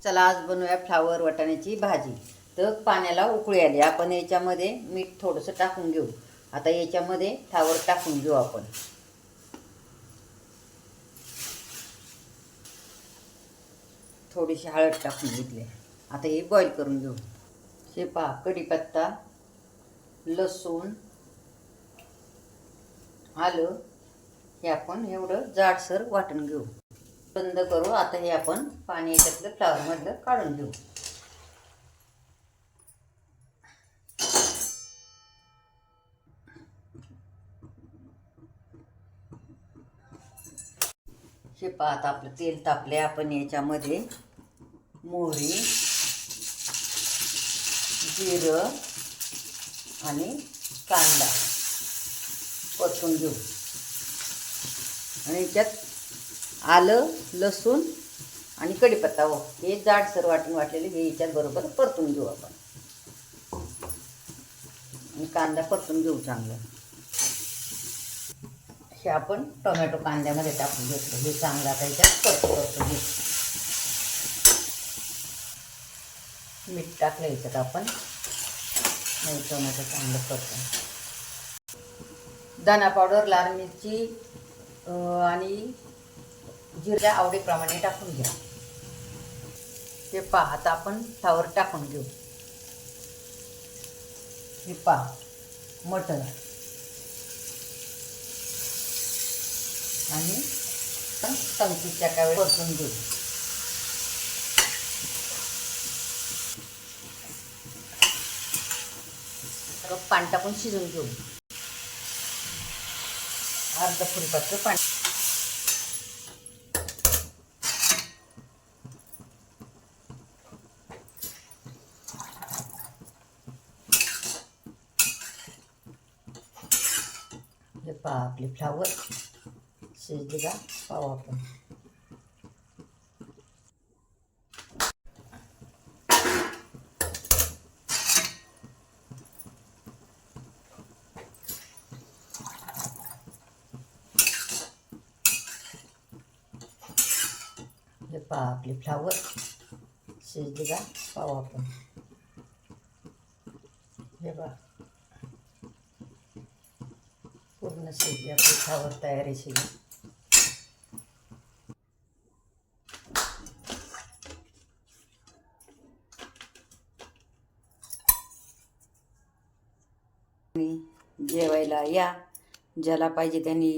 चला आज बनवूया फ्लावर वाटाण्याची भाजी। तर पाण्याला उकळी आली, आपण याच्यामध्ये मीठ थोडंसं टाकून घेऊ। आता याच्यामध्ये फ्लावर टाकून घेऊ आपण। थोडीशी हळद टाकून घेतली। आता हे बॉईल करून घेऊ। हे पहा, कढीपत्ता, लसूण, आलं हे आपण एवढं जाडसर वाटून घेऊ। बंद करू। आता हे आपण पाणी याच्यातलं फ्लावरमधलं काढून घेऊ। हे पहा, आता आपलं तेल तापले। आपण याच्यामध्ये मोहरी, जिरं आणि कांदा परतून घेऊ। आणि याच्यात आलं, लसूण आणि कढीपत्ता हे जाडसर वाटलेले हे याच्यात बरोबर परतून घेऊ आपण। आणि कांदा परतून घेऊ चांगलं। हे आपण टोमॅटो कांद्यामध्ये टाकून घेतलं। हे चांगलं आता याच्यात परतून घेऊ। मीठ टाकलं याच्यात आपण। नाही, टोमॅटो चांगलं परतून। धना पावडर, लाल मिरची आणि जिऱ्या आवडीप्रमाणे टाकून घ्या। हे पहा, आता आपण फ्लावर टाकून घेऊ। हे पहा, मटर आणि टंकीच्या कावे परतून घेऊ। पाणी टाकून शिजवून घेऊ। अर्धा फुलपात्र पाणी। हे पहा, आपले फ्लावर शिजले का पाहू आपण। हे पहा, आपले फ्लावर शिजले का पाहू आपण। हे पहा, पूर्ण शिजले आपले फ्लावर, तयारी शिजली। जेवायला या, ज्याला पाहिजे त्यांनी